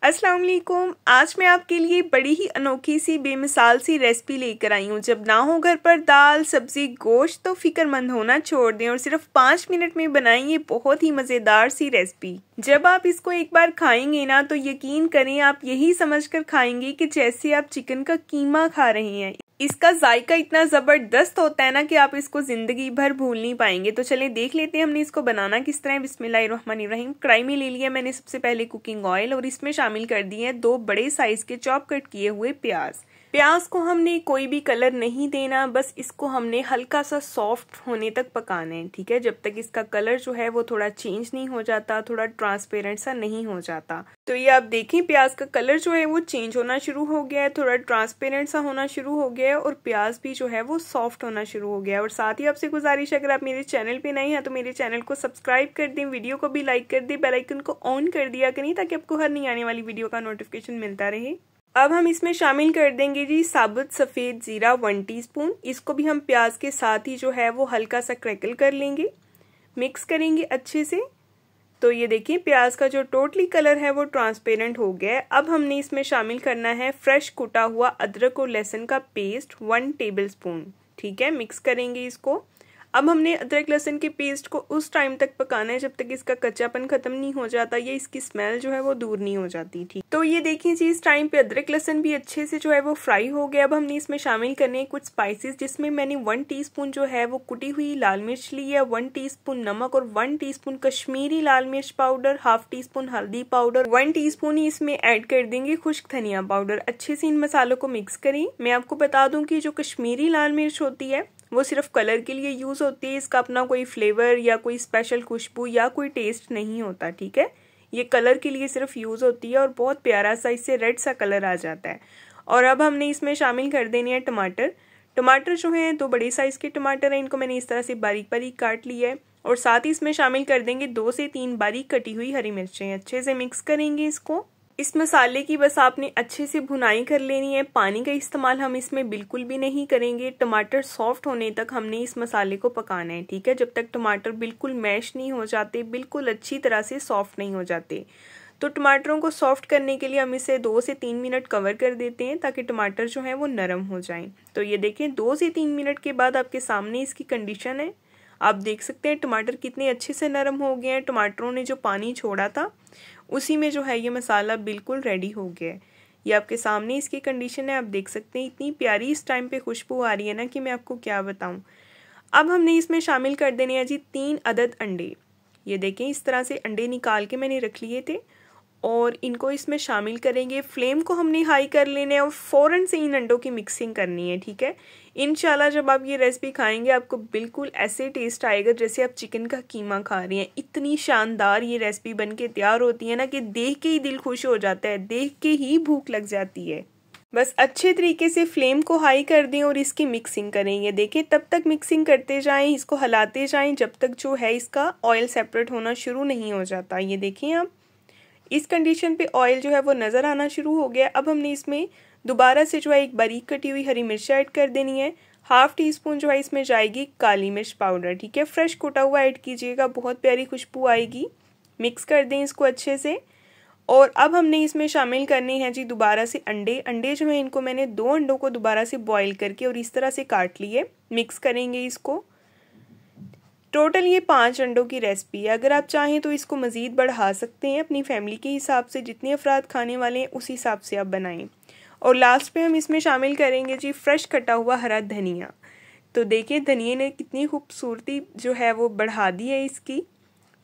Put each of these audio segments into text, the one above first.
अस्सलाम वालेकुम। आज मैं आपके लिए बड़ी ही अनोखी सी बेमिसाल सी रेसिपी लेकर आई हूँ। जब ना हो घर पर दाल सब्जी गोश्त तो फिक्रमंद होना छोड़ दें और सिर्फ 5 मिनट में बनाएं ये बहुत ही मज़ेदार सी रेसिपी। जब आप इसको एक बार खाएंगे ना तो यकीन करें आप यही समझकर खाएंगे कि जैसे आप चिकन का कीमा खा रहे हैं। इसका जायका इतना ज़बरदस्त होता है ना कि आप इसको ज़िंदगी भर भूल नहीं पाएंगे। तो चलिए देख लेते हैं हमने इसको बनाना किस तरह है। बिस्मिल्लाहिर्रहमानिर्रहीम। कढ़ाई में ले लिया मैंने सबसे पहले कुकिंग ऑयल और इसमें शामिल कर दिए हैं 2 बड़े साइज़ के चॉप कट किए हुए प्याज। प्याज को हमने कोई भी कलर नहीं देना, बस इसको हमने हल्का सा सॉफ्ट होने तक पकाना है, ठीक है। जब तक इसका कलर जो है वो थोड़ा चेंज नहीं हो जाता, थोड़ा ट्रांसपेरेंट सा नहीं हो जाता। तो ये आप देखें प्याज का कलर जो है वो चेंज होना शुरू हो गया है, थोड़ा ट्रांसपेरेंट सा होना शुरू हो गया है और प्याज भी जो है वो सॉफ्ट होना शुरू हो गया है। और साथ ही आपसे गुजारिश, अगर आप मेरे चैनल पे नए हैं तो मेरे चैनल को सब्सक्राइब कर दें, वीडियो को भी लाइक कर दें, बेल आइकन को ऑन कर दिया करें ताकि आपको हर नई आने वाली वीडियो का नोटिफिकेशन मिलता रहे। अब हम इसमें शामिल कर देंगे जी साबुत सफ़ेद ज़ीरा 1 टीस्पून। इसको भी हम प्याज के साथ ही जो है वो हल्का सा क्रैकल कर लेंगे, मिक्स करेंगे अच्छे से। तो ये देखिए प्याज का जो टोटली कलर है वो ट्रांसपेरेंट हो गया है। अब हमने इसमें शामिल करना है फ्रेश कुटा हुआ अदरक और लहसुन का पेस्ट 1 टेबलस्पून, ठीक है। मिक्स करेंगे इसको। अब हमने अदरक लहसुन के पेस्ट को उस टाइम तक पकाना है जब तक इसका कच्चापन खत्म नहीं हो जाता या इसकी स्मेल जो है वो दूर नहीं हो जाती, ठीक। तो ये देखिए जी इस टाइम पे अदरक लहसुन भी अच्छे से जो है वो फ्राई हो गया। अब हमने इसमें शामिल करने हैं कुछ स्पाइसेस, जिसमें मैंने 1 टीस्पून जो है वो कुटी हुई लाल मिर्च ली है, 1 टीस्पून नमक और 1 टीस्पून कश्मीरी लाल मिर्च पाउडर, हाफ टीस्पून हल्दी पाउडर, 1 टीस्पून ही इसमें ऐड कर देंगे खुश्क धनिया पाउडर। अच्छे से इन मसालों को मिक्स करें। मैं आपको बता दूं कि जो कश्मीरी लाल मिर्च होती है वो सिर्फ कलर के लिए यूज़ होती है, इसका अपना कोई फ्लेवर या कोई स्पेशल खुशबू या कोई टेस्ट नहीं होता, ठीक है। ये कलर के लिए सिर्फ यूज़ होती है और बहुत प्यारा सा इससे रेड सा कलर आ जाता है। और अब हमने इसमें शामिल कर देने हैं टमाटर। टमाटर जो हैं 2 बड़े साइज़ के टमाटर हैं, इनको मैंने इस तरह से बारीक बारीक काट लिया है। और साथ ही इसमें शामिल कर देंगे 2 से 3 बारीक कटी हुई हरी मिर्चें। अच्छे से मिक्स करेंगे इसको। इस मसाले की बस आपने अच्छे से भुनाई कर लेनी है, पानी का इस्तेमाल हम इसमें बिल्कुल भी नहीं करेंगे। टमाटर सॉफ्ट होने तक हमने इस मसाले को पकाना है, ठीक है। जब तक टमाटर बिल्कुल मैश नहीं हो जाते, बिल्कुल अच्छी तरह से सॉफ्ट नहीं हो जाते। तो टमाटरों को सॉफ्ट करने के लिए हम इसे 2 से 3 मिनट कवर कर देते हैं ताकि टमाटर जो है वो नरम हो जाएं। तो ये देखें 2 से 3 मिनट के बाद आपके सामने इसकी कंडीशन है। आप देख सकते हैं टमाटर कितने अच्छे से नरम हो गए हैं। टमाटरों ने जो पानी छोड़ा था उसी में जो है ये मसाला बिल्कुल रेडी हो गया है। ये आपके सामने इसकी कंडीशन है, आप देख सकते हैं। इतनी प्यारी इस टाइम पे खुशबू आ रही है ना कि मैं आपको क्या बताऊं। अब हमने इसमें शामिल कर देने हैं जी 3 अदद अंडे। ये देखें इस तरह से अंडे निकाल के मैंने रख लिए थे और इनको इसमें शामिल करेंगे। फ्लेम को हमने हाई कर लेना है और फ़ौरन से इन अंडों की मिक्सिंग करनी है, ठीक है। इंशाल्लाह जब आप ये रेसिपी खाएंगे आपको बिल्कुल ऐसे टेस्ट आएगा जैसे आप चिकन का कीमा खा रहे हैं। इतनी शानदार ये रेसिपी बन के तैयार होती है ना कि देख के ही दिल खुश हो जाता है, देख के ही भूख लग जाती है। बस अच्छे तरीके से फ्लेम को हाई कर दें और इसकी मिक्सिंग करेंगे। देखें तब तक मिक्सिंग करते जाएं, इसको हिलाते जाएं जब तक जो है इसका ऑयल सेपरेट होना शुरू नहीं हो जाता। ये देखें आप इस कंडीशन पे ऑयल जो है वो नज़र आना शुरू हो गया। अब हमने इसमें दोबारा से जो है एक बारीक कटी हुई हरी मिर्च ऐड कर देनी है। हाफ टीस्पून जो है इसमें जाएगी काली मिर्च पाउडर, ठीक है। फ्रेश कुटा हुआ ऐड कीजिएगा, बहुत प्यारी खुशबू आएगी। मिक्स कर दें इसको अच्छे से। और अब हमने इसमें शामिल करने हैं जी दोबारा से अंडे। अंडे जो है इनको मैंने 2 अंडों को दोबारा से बॉईल करके और इस तरह से काट लिए। मिक्स करेंगे इसको। टोटल ये 5 अंडों की रेसिपी है। अगर आप चाहें तो इसको मज़ीद बढ़ा सकते हैं, अपनी फैमिली के हिसाब से जितने अफराद खाने वाले हैं उस हिसाब से आप बनाएं। और लास्ट पे हम इसमें शामिल करेंगे जी फ्रेश कटा हुआ हरा धनिया। तो देखिए धनिया ने कितनी खूबसूरती जो है वो बढ़ा दी है इसकी।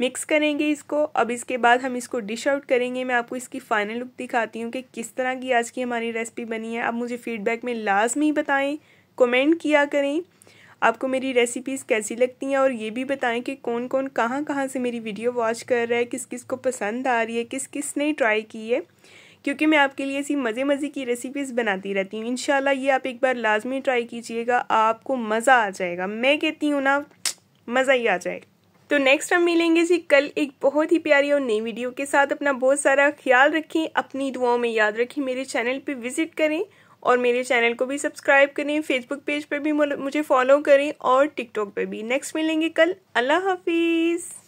मिक्स करेंगे इसको। अब इसके बाद हम इसको डिश आउट करेंगे। मैं आपको इसकी फाइनल लुक दिखाती हूँ कि किस तरह की आज की हमारी रेसिपी बनी है। आप मुझे फीडबैक में लाजमी बताएं, कमेंट किया करें आपको मेरी रेसिपीज़ कैसी लगती हैं और ये भी बताएं कि कौन कौन कहाँ से मेरी वीडियो वॉच कर रहा है, किस किस को पसंद आ रही है, किस किस ने ट्राई की है। क्योंकि मैं आपके लिए ऐसी मज़े की रेसिपीज़ बनाती रहती हूँ। इंशाल्लाह ये आप एक बार लाजमी ट्राई कीजिएगा, आपको मज़ा आ जाएगा। मैं कहती हूँ ना मज़ा ही आ जाएगा। तो नेक्स्ट हम मिलेंगे जी कल एक बहुत ही प्यारी और नई वीडियो के साथ। अपना बहुत सारा ख्याल रखें, अपनी दुआओं में याद रखें। मेरे चैनल पे विजिट करें और मेरे चैनल को भी सब्सक्राइब करें। फेसबुक पेज पे भी मुझे फॉलो करें और टिकटॉक पे भी। नेक्स्ट मिलेंगे कल। अल्लाह हाफिज़।